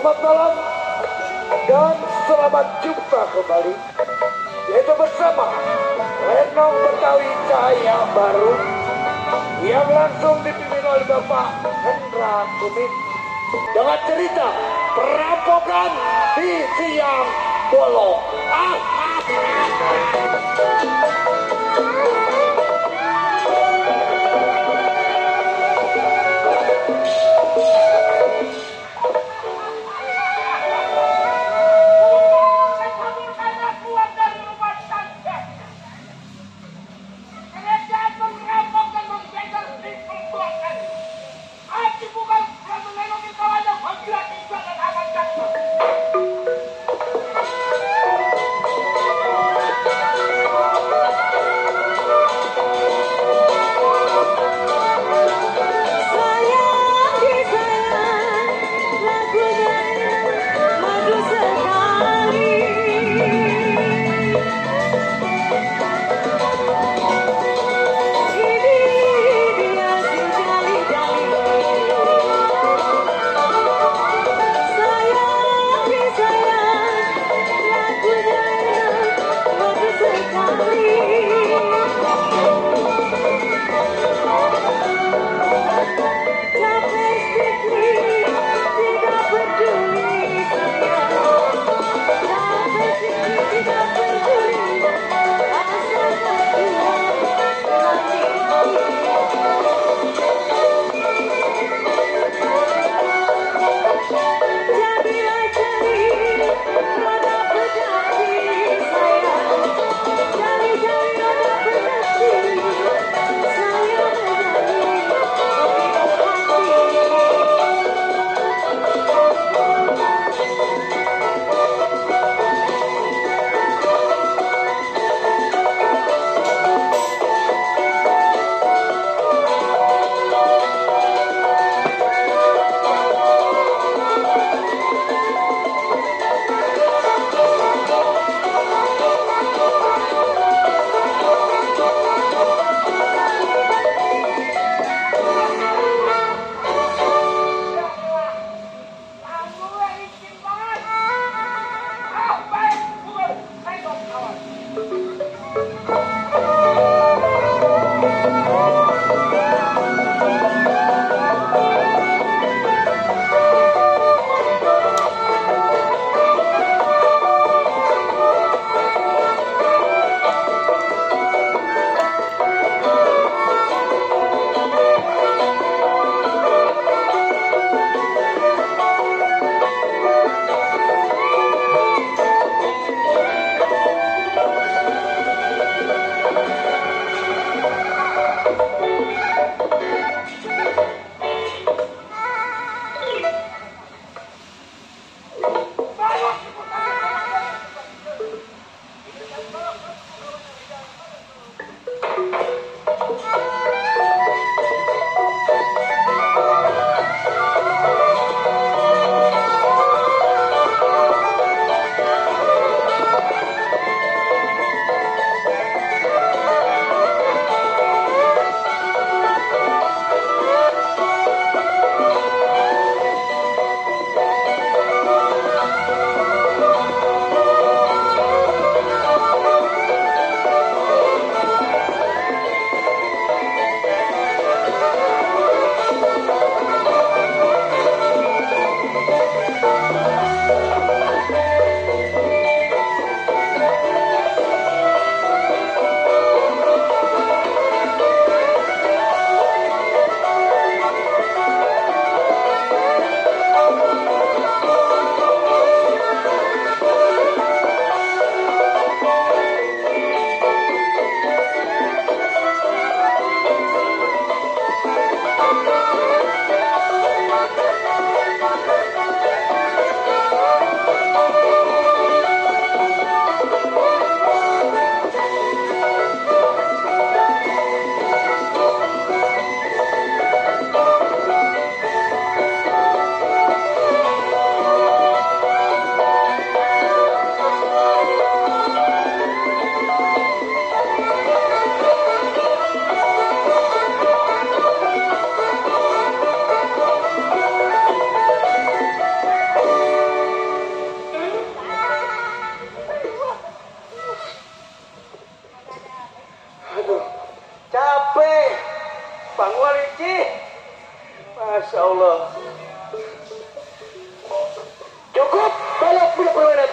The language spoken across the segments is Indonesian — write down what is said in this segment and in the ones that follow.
Selamat malam dan selamat jumpa kembali, yaitu bersama Lenong Betawi Cahaya Baru yang langsung dipimpin oleh Bapak Hendra Kumit dengan cerita perampokan di siang bolong.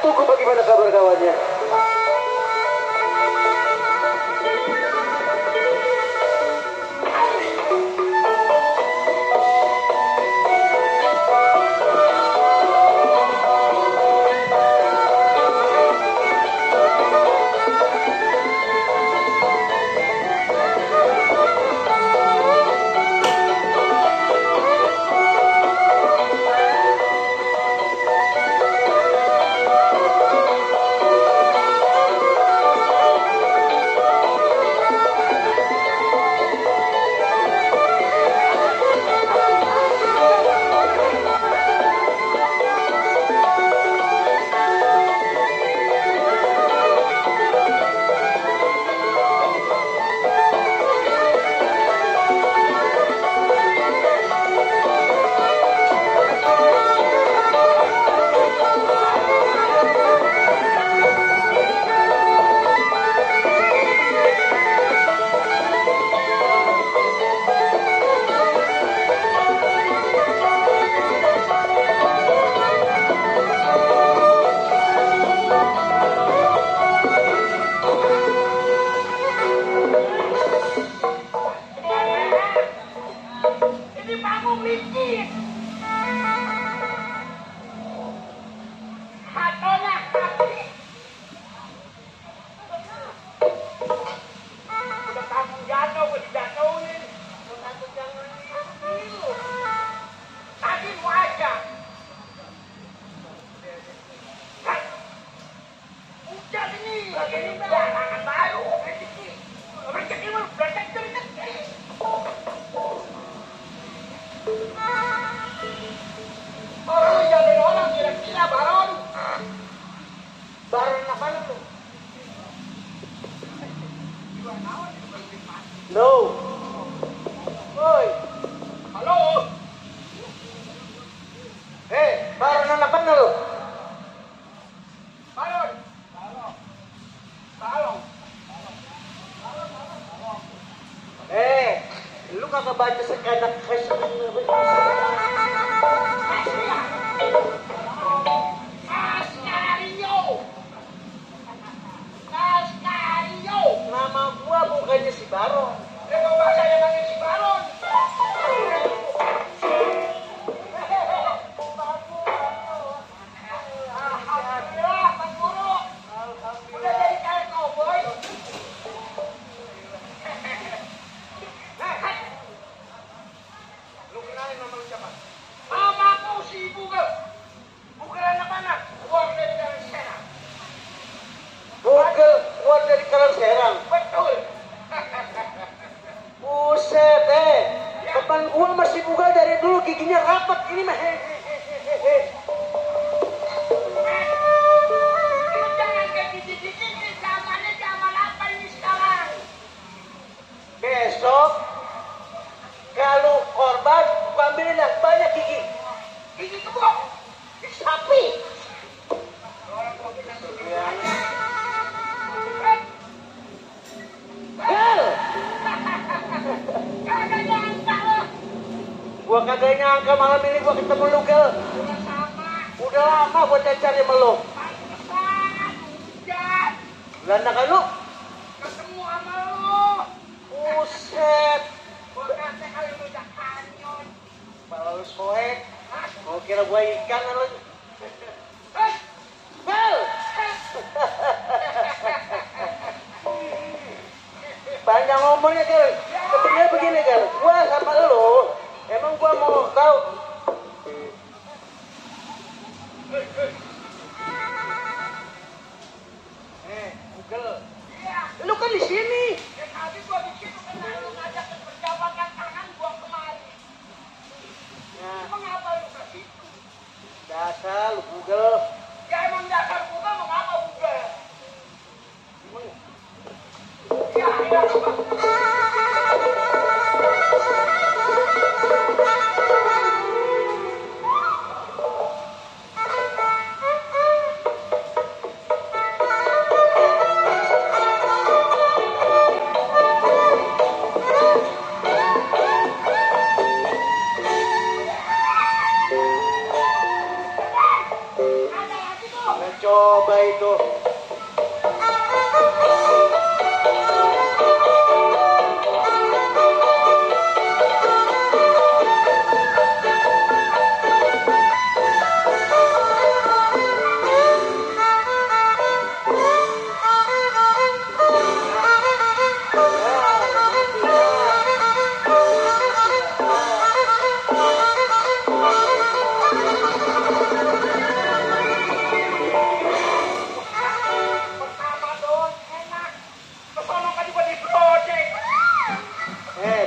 tunggu bagaimana kabar kawannya. No. Oi. Halo. Baron na naman na lo. Baron. Baron. Lu kagak baca sekadak kasih. Nama gua bukannya si Baron. Emang bahasa yang nangis si Baron. Alhamdulillah, Pak Guru. Udah jadi kayak cowboy. Lu kenalin nama lu siapa? Namaku si Bugel. Bugel anak mana? Keluar dari Karang Serang. Bugel keluar dari Karang Serang. Betul. Buset teman gua masih Bugel dari dulu giginya rapat ini mah. Jangan kayak gigi-gigi, zamannya zaman apa ini sekarang? Besok kalau korban gua ambilin yang banyak gigi. Gigi kebok, gigi sapi. Gua kagak nyangka malam ini gua ketemu lu, Gel. Udah lama gua cari sama lu. Landa kan lu? Ketemu sama lu. Buset. Gua kata kalau lu udah kanyut. Kalau lu soek, mau kira gua ikan lu. Gel. Panjang ngomongnya, Gel. Sebenarnya begini, Gel. Gua sama lu. Emang gua mau tahu. Google. Iya. Lu kan di sini. Ya tadi gua di situ karena lu ngajak ke perjalanan tangan gua kemari. Nah. Emang apa lu ke situ? Dasar lu Google. Ya emang dasar Google mengapa Google? Emang. Ya, Coba itu.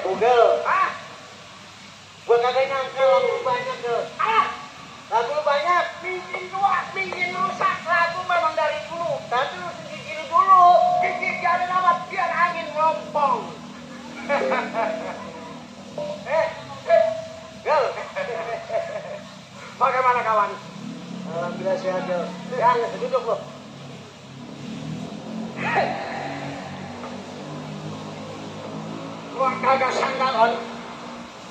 Bugel. Ah, Gua kagak nyangka lagu banyak tuh. Lagu banyak. bikin tua, bikin rusak. Lagu memang dari dulu. Tapi lu gini dulu. Gigit ada nama biar angin melompong. Gel. Bagaimana kawan? Alhamdulillah sehat Gel. Ya, duduk lo. Gua kagak sangka on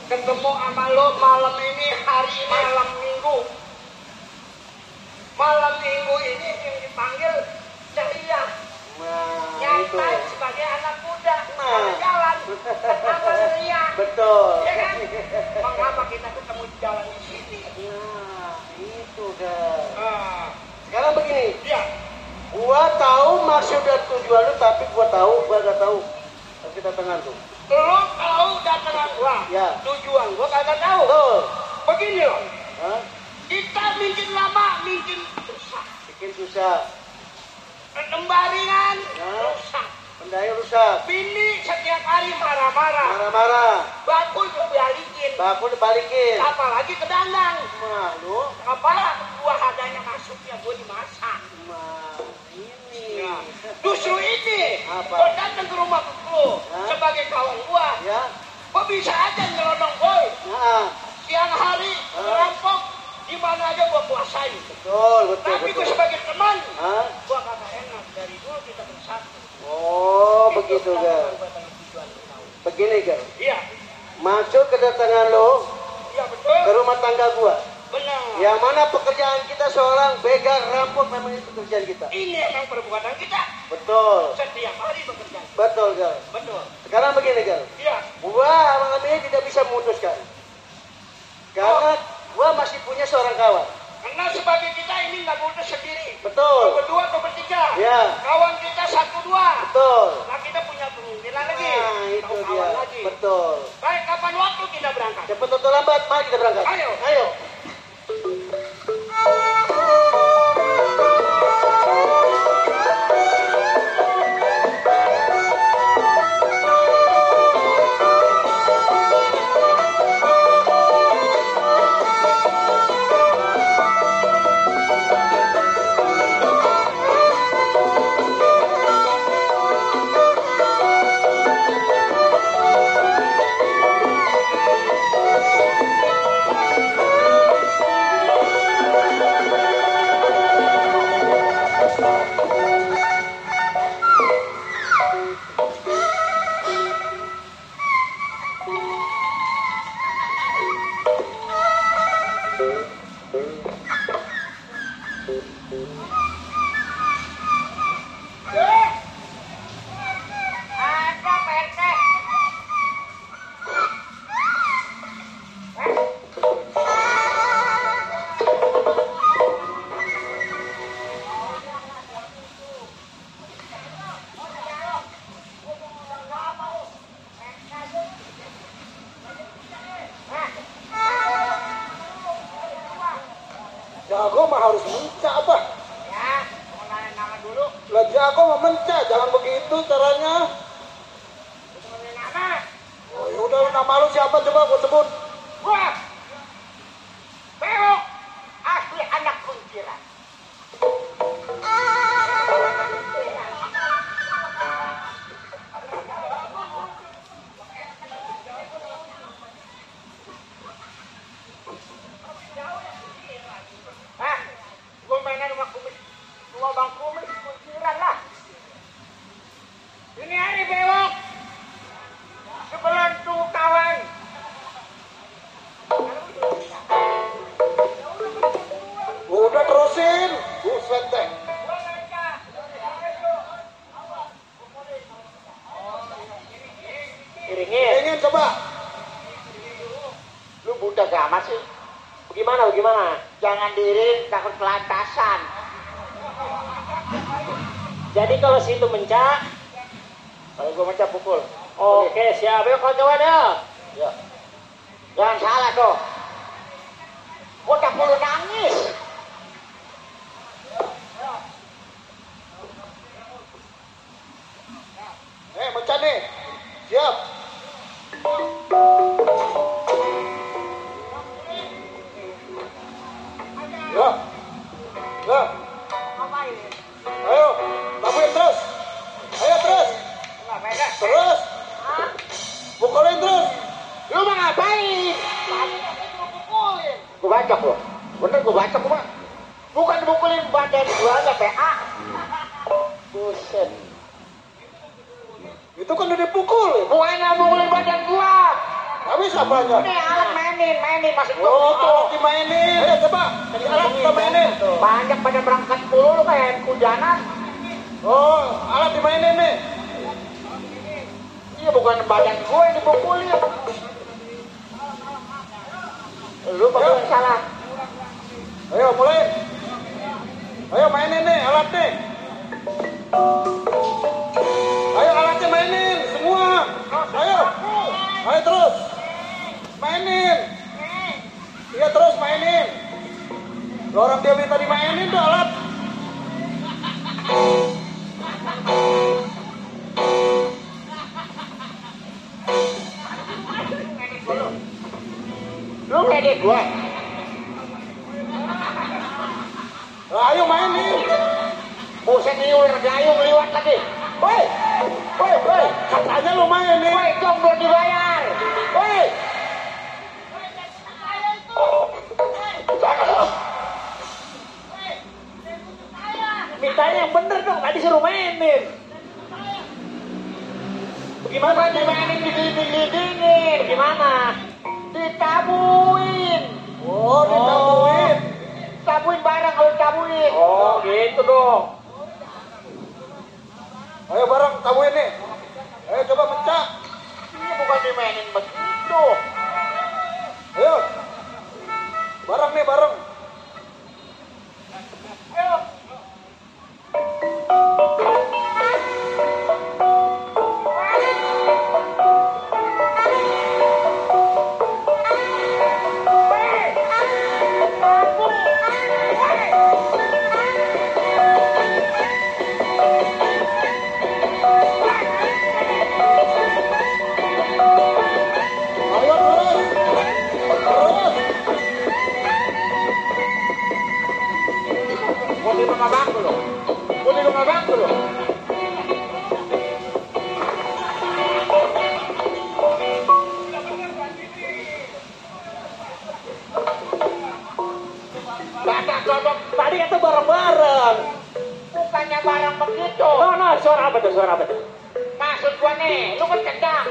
ketemu sama lo malam ini hari malam minggu. Malam minggu ini yang dipanggil ceria. Nah, itu. Nyantai sebagai anak muda. Nah. Jalan sama ceria. Betul. Ya kan? Mengapa kita ketemu di jalan di sini? Nah, itu Gel. Ah, Sekarang begini. iya. Gua tahu maksud dan tujuan lu, tapi gua gak tahu. Kita tengah tuh. Lo tahu datangan gua. Ya. Tujuan gua kagak tahu. Betul. Begini loh. Hah? Kita minjem lama, minjem susah. Bikin susah. Lembaringan Ya. rusak. Pendaya rusak. Bini setiap hari marah-marah. Marah-marah. Baku dibalikin. Baku dibalikin. Apalagi ke dandang. Mah lu. Apa buah adanya masuknya gue dimasak. Mah ini. Ya. Justru ini. Apa? Gue datang ke rumah lu Hah? sebagai kawan gua. Ya. Gue bisa aja nyelonong boy. Nah. Siang hari ngerampok di mana aja gua kuasain. Betul. Tapi gue sebagai teman, Hah? gua kagak enak dari dulu kita bersatu. Oh, begitu Gel. Begini Gel. Iya, Maksud kedatangan lo iya ke betul. rumah tangga gua. Benar. Yang mana pekerjaan kita seorang begal rampok, memang itu pekerjaan kita. Ini emang perbuatan kita. Betul. Setiap hari bekerja. Betul Gel. Betul. Sekarang begini Gel. Iya. Gua malam ini tidak bisa memutuskan. Karena gua masih punya seorang kawan. Karena sebagai kita ini nggak boleh sendiri. Betul. Berdua atau bertiga. Ya. Kawan kita 1-2. Betul. Nah kita punya pemimpinan lagi. Nah, itu Tahu dia. kawan lagi. Betul. Baik, kapan waktu kita berangkat? Cepat atau lambat, mari kita berangkat. Ayo. Ayo. Ada PT. Jago mah harus mencak apa? Ya, mau nanya nama dulu. Lah jago mah mencak, jangan begitu caranya. Mau nama? Oh, yaudah nama lu siapa coba gua sebut. Gua. Bewok. Asli anak kunciran. Gue mainan rumah kumis, rumah bang kumis, kunciran lah. Ini hari bewok, sebelum tunggu kawan. Udah terusin. jangan diirin takut kelantasan. Jadi kalau situ mencak, Kalau gua mencak pukul. oke siap. Yuk kawan ya. Ya. Jangan salah tuh. Gua tak perlu nangis. Mencak nih. Siap. Ya. Ya. Apa ini? Ayo, tabuin terus. Ayo terus. Enggak pegang. Terus. Hah? Pukulin terus. Lu mau ngapain? Tadi katanya gua pukulin. Gua bacok lu. Bener gua bacok gua. Bukan dipukulin badan gua aja PA. Buset. Itu kan udah dipukul. Bukan yang mukulin badan gua. Habis apanya? Ini alat mainin masih gua Oh, gitu. alat dimainin. Ayo coba. Jadi alat kita mainin. Banyak pada berangkat mulu kayak hujanan. Oh, alat dimainin nih. Iya bukan badan gua yang dipukulin. Lu baru yang salah. Ayo mulai. Ayo mainin nih alat nih. Ayo alatnya mainin semua. Ayo. Ayo terus. Mainin. Iya terus mainin. Orang dia minta dimainin tuh alat. Lu ngedek gua. Nah, ayo mainin. Buset nih ular gayung lewat lagi. Woi. Woi. Katanya lu mainin. Woi, jom belum dibayar. Woi. Jangan lu. Mintanya yang bener dong. Tadi suruh mainin. Bagaimana Bukan dimainin digini-gini. Gimana? Ditabuin. Oh, ditabuin. Tabuin barang kalau ditabuin. Oh, gitu dong. Ayo bareng tabuin nih. Ayo coba pecah. Ini bukan dimainin begitu. Ayo. Bareng nih, bareng. Ayo. Ayo terus. Terus. Mau di rumah bangku lo. Mau di rumah bangku lo. Badak godok. Tadi kata bareng-bareng. Bukannya barang begitu. No, suara apa tuh? Suara apa tuh? Maksud gua nih, lu kan kendang.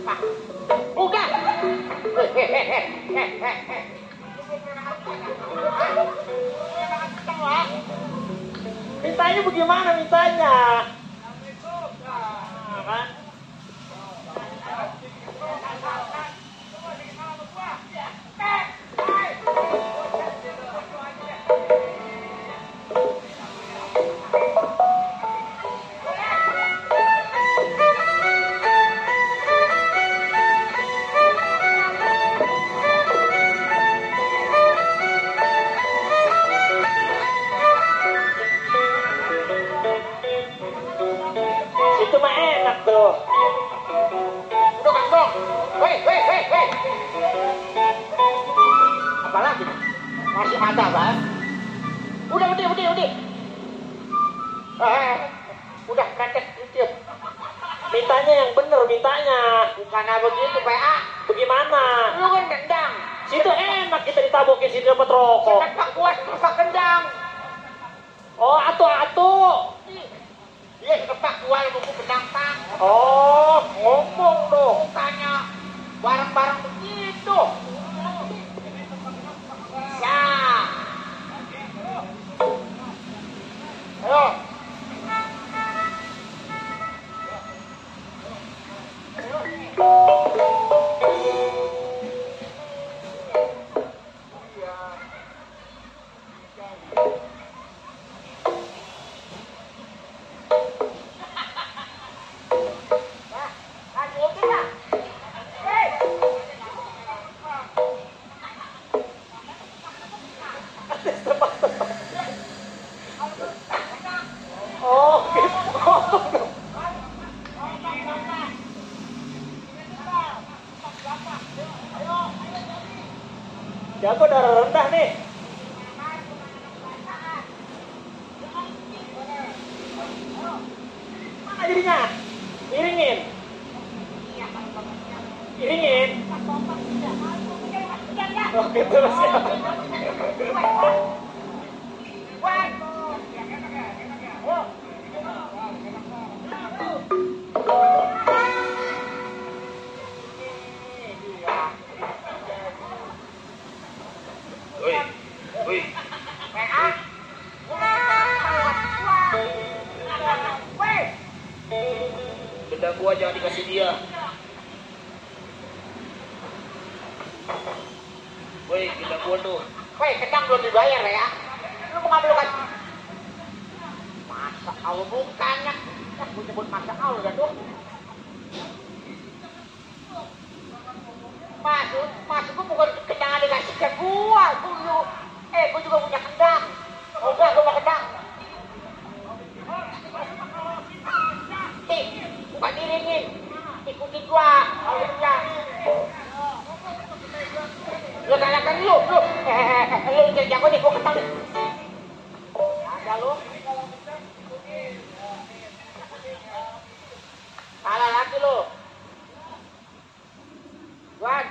Ah, udah. Mintanya bagaimana mintanya? Nah, kan? Itu mah enak tuh. Udah kantong. Weh. Apa lagi? Masih ada kan? Udah. Udah kretek itu. Mintanya yang bener mintanya. Bukannya begitu, PA. Bagaimana? Lu kan kendang. Situ enak kita ditabokin situ dapat rokok. Sepak kuas, sepak kendang. Oh, atu. Iya, sepak kuas, buku kendang tang. Oh, ngomong dong. Bukannya barang-barang begitu. Ya. Ayo. Oh, gitu. Jago darah rendah nih. Mana jadinya? Iringin. Iringin. Oke, terus ya. Wih. Benda gua jangan dikasih dia. Woi, benda gua tuh. Woi, kendang belum dibayar ya? Lu mau ngambil kan? Masa Allah bukannya? Ya, gue sebut masa Allah kan tuh. Maksud gue bukan kendang dikasih ke gua. Gue juga punya kendang. Oh enggak, gue mau kendang. Bukan diringin. Ikuti gua. Kalau kendang. Lu kalahkan lu. Lu jadi jago nih, gua kendang nih. Ada lu. Kalah lagi lu. Wan.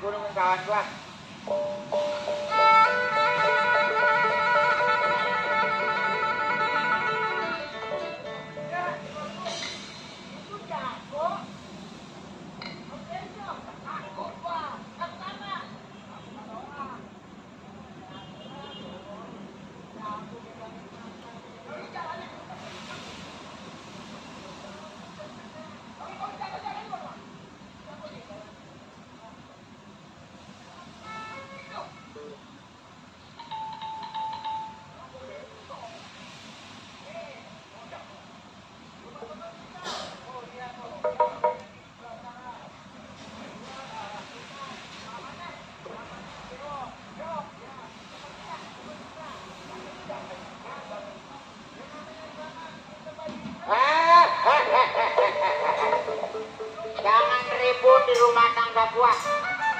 gunung kawan gua. Jangan ribut di rumah tangga gua.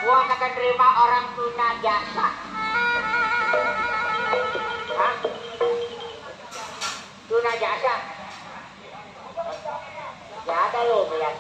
Gua kagak terima orang tuna jasa. Hah? Tuna jasa? Ya ada lo bilang.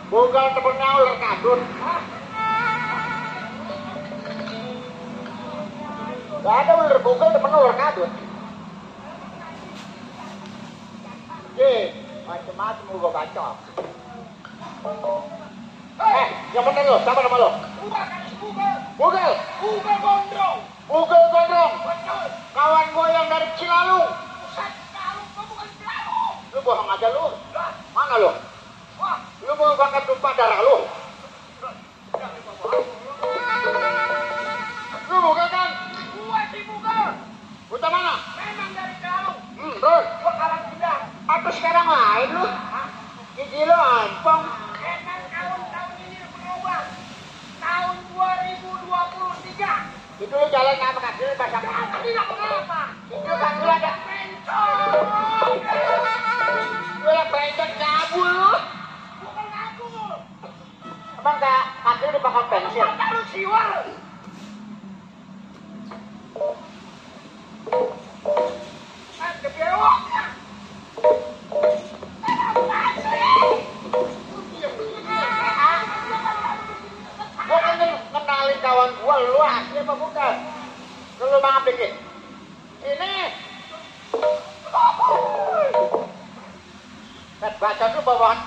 Bukan temennya ular kadut. Gak ada ular bukan temennya ular kadut. Macam-macam gua bacok. Yang mana lo? Siapa nama lo? Bugel. Bugel Gondrong. Bugel Gondrong. Kawan gua yang dari Cilalung. Lu bohong aja lu. Mana lu? Lu mau banget tumpah darah lu. Lu bukan kan? Gua sih bukan. Buta mana? Memang dari Cilalung. Terus? Gua kalah pindah. Atau sekarang lain lu? Gigi lu ampong. Emang tahun ini berubah. Tahun 2023. Itu lu jalan sama kaki lu pasang. Tidak kenapa? Itu kan lu ada pencong. Lu yang pencong cabul lu. Bukan aku. Emang kaki lu dipakai pensil? Mata lu siwal. Kebewoknya. Gua kan kenalin kawan gua, lu asli apa bukan? Lu mau bikin? Ini. Baca tuh bawaan.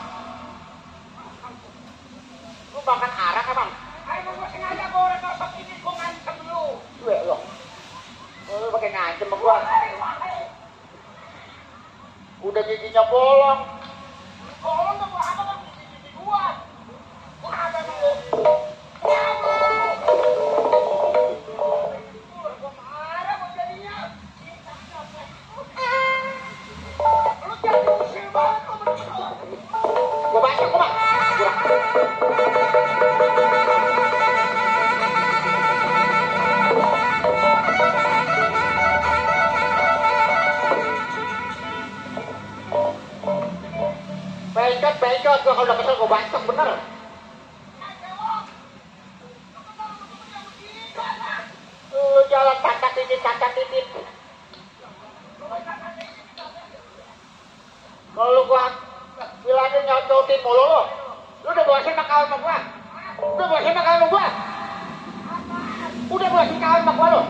sama gua. Udah giginya bolong. Bolong tuh gua apa kan gigi gua. Gua ada sama lu. Gua marah gua jadinya. Lu jadi usil banget lu bener-bener. Gua baca gua mah. Bengkot gua kalau udah kesel gua bacok bener. Jalan cacat titit. Kalau gua bilangin nyocotin mulu lu. Lu udah bosan sama kawan sama gua? Udah bosan sama kawan sama gua? Udah bosan kawan sama gua lu?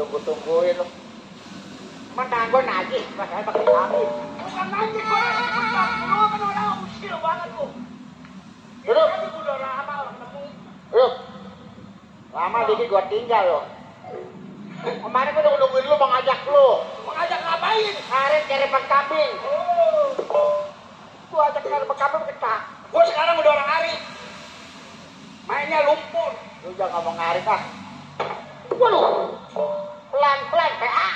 Gua tungguin lu. Mana gua nagih, saya pakai kami. Bukan nagih gua, lu kan orang usil banget lu. Duduk. Tadi gua udah lama ketemu. Yuk. Lama dikit gua tinggal lo. Kemarin gua udah nungguin lu mau ngajak lu. Mau ngajak ngapain? Kemarin cari kambing. Gua ajak cari kambing ketak. Gua sekarang udah orang Arif. Mainnya lumpur. Lu jangan ngomong ngarit ah. Waduh. Pelan-pelan PA.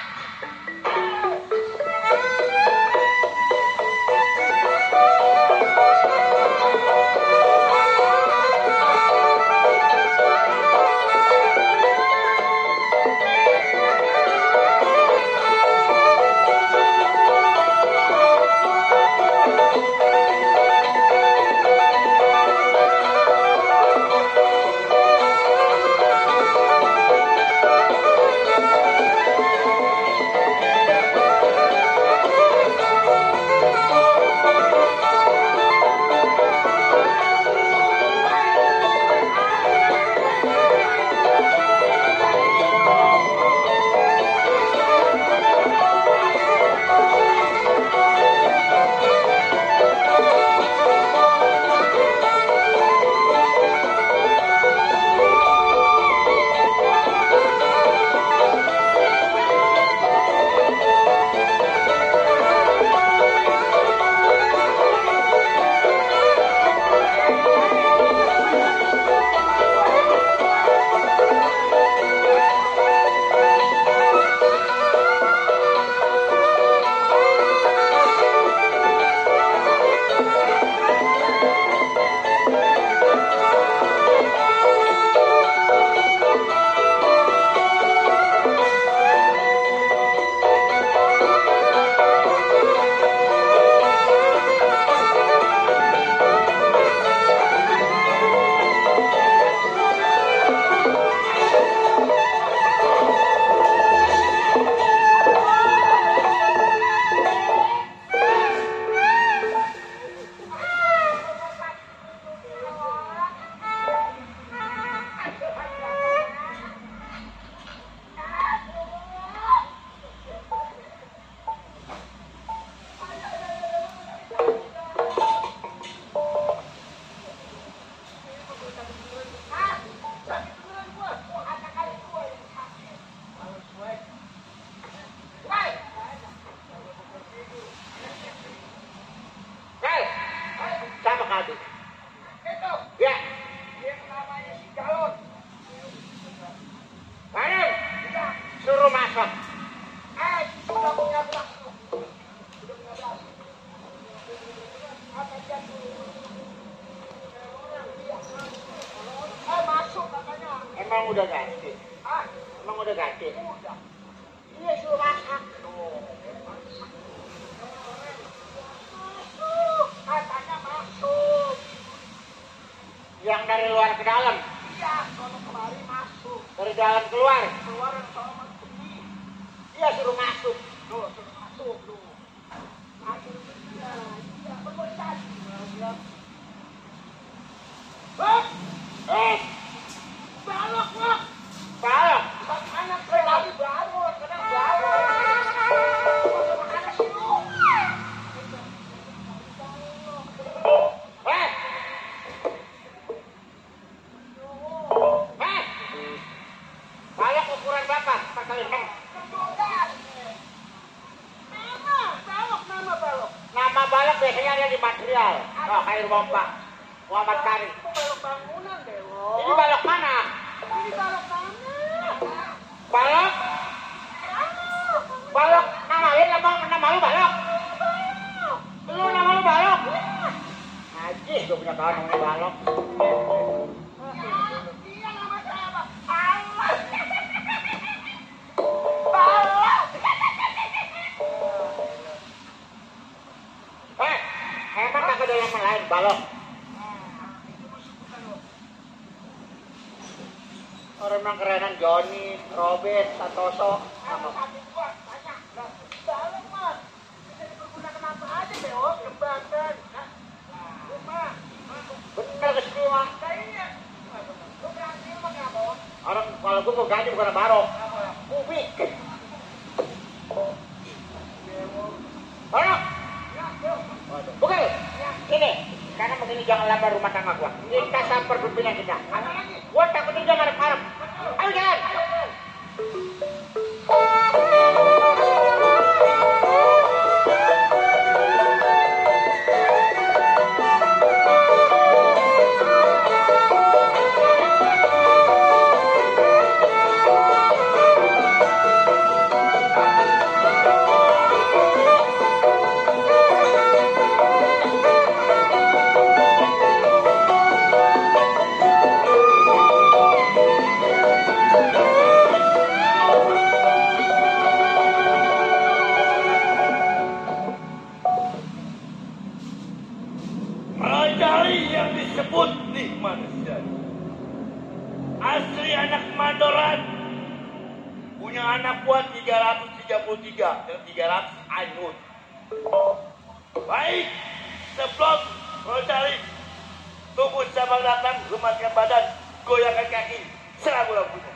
Emang udah ganti? Ah, Emang udah ganti? udah. Iya suruh masak. Katanya masuk. Yang dari luar ke dalam? Iya, kalau kemari masuk. Dari dalam keluar? Keluar yang sama pergi. Iya suruh masuk. Tuh, suruh masuk tuh. Masuk. Iya, iya, betul tadi. Balok, Wak. Balok. Anak lagi balok, kadang balok. Mana sih lu? Balok ukuran berapa? 4x6. Nama balok. Nama balok biasanya ada di material. Oh, kayak pompa. Muhammad Kari. Itu balok bangunan, Dewo. Ini balok mana? Ini balok mana? Balok? Balok nama lu balok? Lu nama lu balok? Haji, gue punya kawan namanya balok. Iya nama saya apa? Allah. Balok. Emang tak ada nama lain balok? Orang yang kerenan Joni, Robert, Santoso. Balok, Mas. Bisa dipergunakan apa aja, Dewo? Lembagan. Rumah. Bener ke semua. Kayaknya. Lu ganti rumah apa? Orang kalau gue mau ganti bukan barok. Kubik. Barok. Bukan. Ini. Karena begini jangan lambat rumah tangga gua. Kita samper pimpinan kita. Gua takutnya jangan harap-harap. Ayo jalan. Yang disebut nikmat manusia asli anak Mandoran punya anak buah 333 dan 300 anyut. Baik, sebelum Rojali tunggu cabang datang, lemaskan badan, goyangkan kaki, serang lampunya.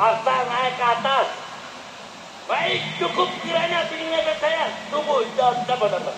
Asal naik ke atas. Baik, cukup kiranya peningatan saya. Tunggu jam sabar datang.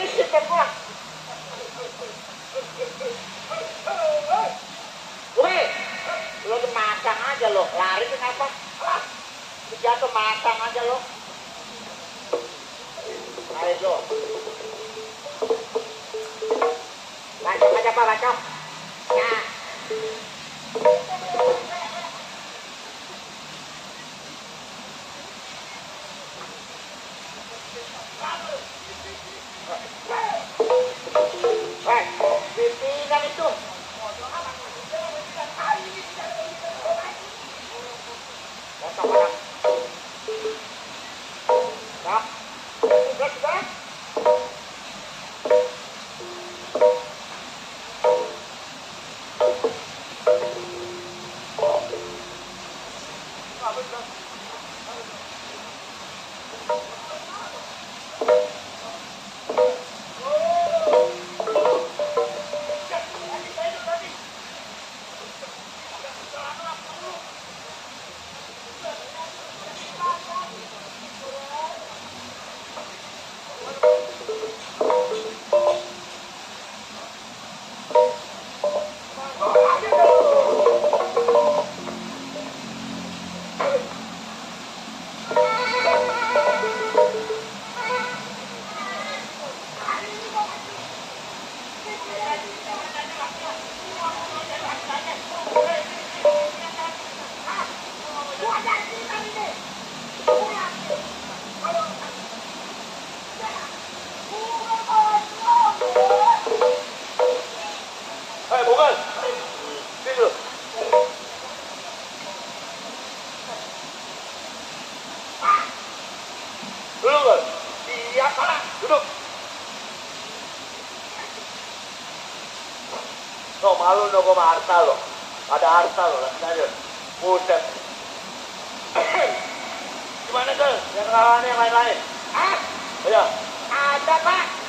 berisik kan gua. Weh, lo tuh masang aja lo, lari kenapa? Lu jatuh masang aja lo. Ayo lo. Bacok aja Pak, bacok. Ya. Pimpinan itu. Bacok orang. Stop. Sudah. Bukan. Tidur. Duduk kan? Iya Pak. Duduk. No, malu no sama harta lo. Ada harta lo, lihat aja. Buset. Gimana kan? Yang lawan yang lain-lain? Ah, Ya. ada Pak.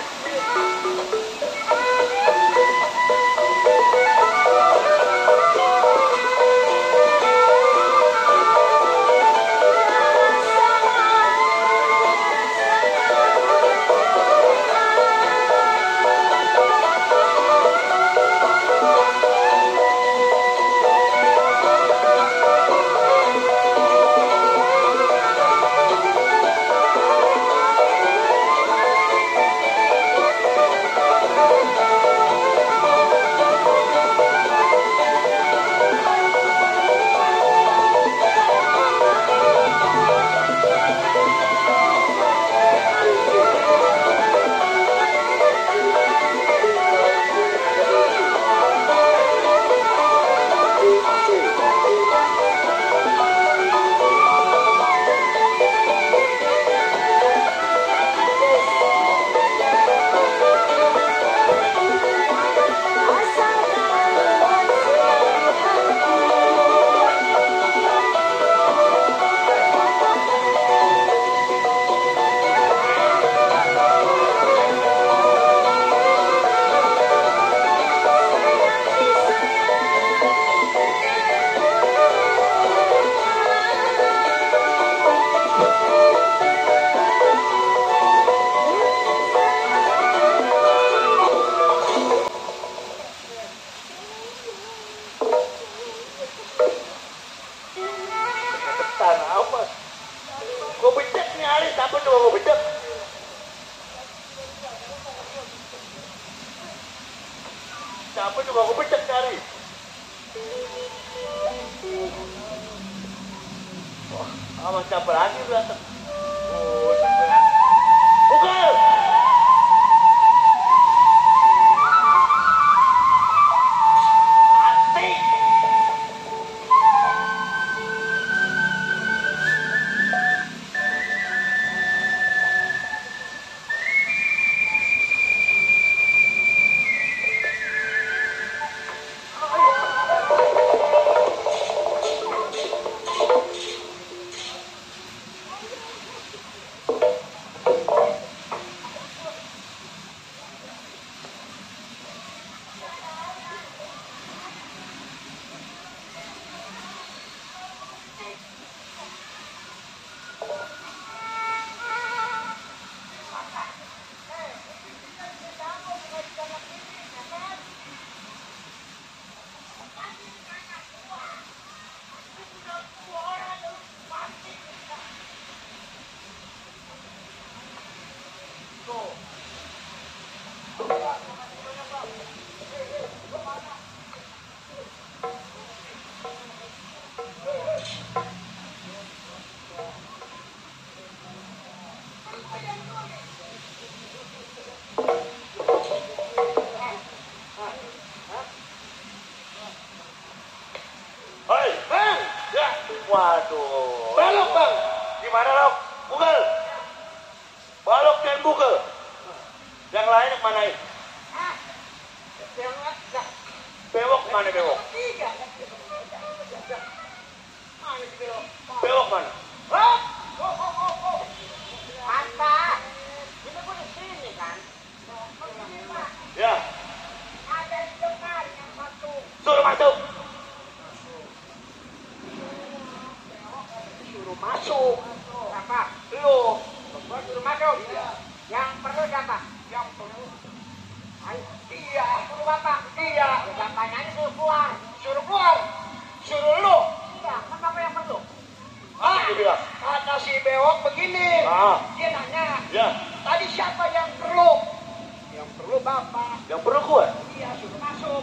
Siapa juga aku becek cari. Wah, sama siapa lagi berantem? Oh, bukan. Asik. Mana Lok? Bugel. Balok dan bugel. Yang lain yang manain? Bewok mana bewok? Bewok mana? Apa? Ini gue di sini kan. Ya, Ada di depan yang satu. suruh masuk. Suruh masuk. Apa? Lu. Gua suruh masuk. Yang perlu siapa? Yang perlu. Ayo. Iya. Suruh bapak. Iya. Ya bapaknya ini suruh keluar. Suruh keluar. Suruh lu. Iya. Kan bapak yang perlu. Dia bilang. Kata si Bewok begini. Dia nanya. Ya, Tadi siapa yang perlu? Yang perlu bapak. yang perlu gue. Iya. Suruh masuk.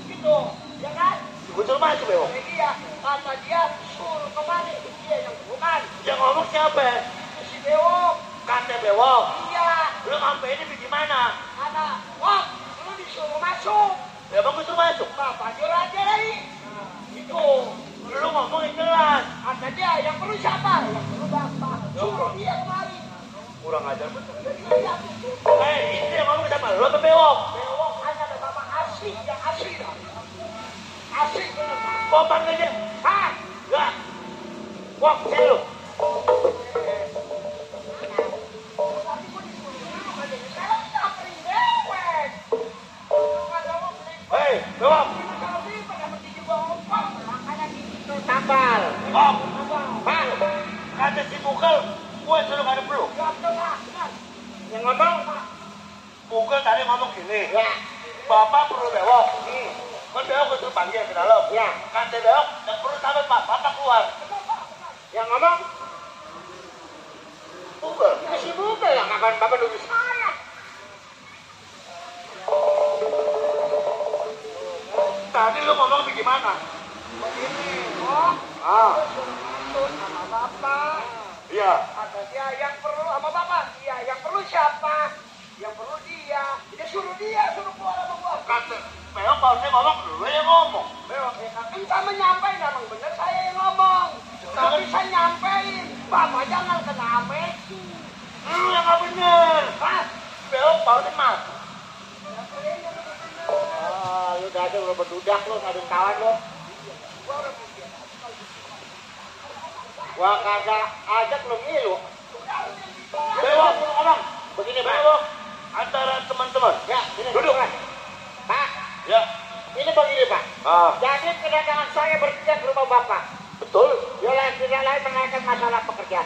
Gitu. Ya kan? Gue suruh masuk bewok. Iya. Kata dia suruh kemari. Dia yang bukan. Yang ngomong siapa? Si Bewok. Kata bewok. Iya. Lu sampai ini bagaimana? Kata, wah, lu disuruh masuk. Ya bang gue suruh masuk. Bapak jujur aja lagi. Itu. Lu ngomong yang jelas. Kata dia, yang perlu siapa? Yang perlu bapak. Suruh dia kemari. Kurang ajar betul. Iya. Ini yang ngomong siapa? Lu apa bewok? Bewok hanya ada bapak asli, yang asli. Asli bener. Kau panggil dia. Hah? Ya. Wah, sini lu. Tapi gua disuruh dulu aja. Sekarang samperin dewek. Kagak mau beli. Hei, bewok. Kalau beli pada mesti juga ompong. Makanya gitu. Tambal. Om, Pak. kata si Bugel, gue suruh ada perlu. Yang ngomong Bugel tadi ngomong gini. ya, Bapak perlu bewok. Kan bewok gue suruh panggil ke dalam. ya. Kata bewok, yang perlu sampai Pak, Bapak keluar. Yang ngomong Bugel. si Bugel yang akan bapak nulis saya. Tadi lu ngomong bagaimana? Begini, oh, tuntut sama bapak. Iya. Kata dia yang perlu sama bapak. Iya, yang perlu siapa? Yang perlu dia. Dia suruh keluar sama gua. Kata bewok kalau dia ngomong, lu yang ngomong. Entah menyampaikan, emang bener saya yang ngomong. Tapi saya nyampein, bapak jangan kena amesi. Lu yang gak bener. Hah? Bewok kalau dia masuk. Lu udah ada lu berdudak lu, ngadu kawan lu. Gua kagak ajak lu ngilu. Bewok, lu ngomong. Begini, Pak. Bewok, antara teman-teman. Ya, ini Duduk. Pak, Ya. ini begini, Pak. Ah, Jadi kedatangan saya bertiga ke rumah Bapak. betul. Dia lain tidak lain menanyakan masalah pekerjaan.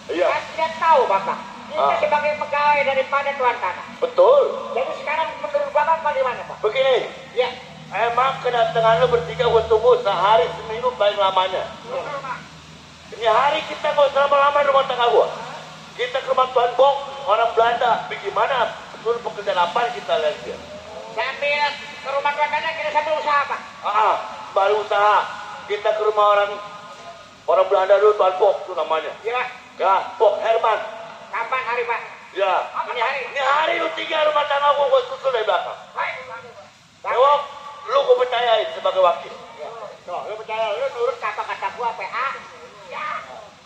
Iya, Saya tidak tahu, Bapak. Ini Ah. sebagai pegawai daripada Tuan Tanah. betul. Jadi sekarang menurut Bapak bagaimana, Pak? Begini, Ya. emang kedatangan lu bertiga gue tunggu sehari seminggu paling lamanya. Ini hari kita nggak usah lama-lama di rumah tangga gua. Kita ke rumah Tuan Bok, orang Belanda. Bagaimana? Suruh pekerjaan apa kita lihat dia. Sambil ke rumah Tuan Tanah kita sambil usaha, Pak. Baru usaha. Kita ke rumah orang Belanda dulu, Tuan Bok itu namanya. Ya, Ya, Bok Herman. kapan hari, Pak? Ya, Ini hari. ini hari lu tiga rumah tangga gua susul dari belakang. Baik. Bewok, lu gua percayain sebagai wakil. Tuh, lu percaya, lu nurut kata-kata gua, PA.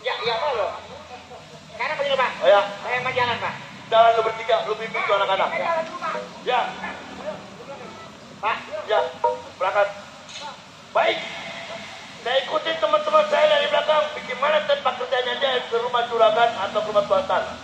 Ya, iya, Pak, lu. Sekarang begini, Pak. Oh ya, Saya mau jalan, Pak. jalan lu bertiga, lu bimbing tuh anak-anak. Saya jalan dulu, Pak. Ya, Pak, ya, berangkat. Baik, saya ikutin teman-teman saya dari belakang. Bagaimana tempat kerjanya dia ke rumah juragan atau ke rumah Tuan Tanah.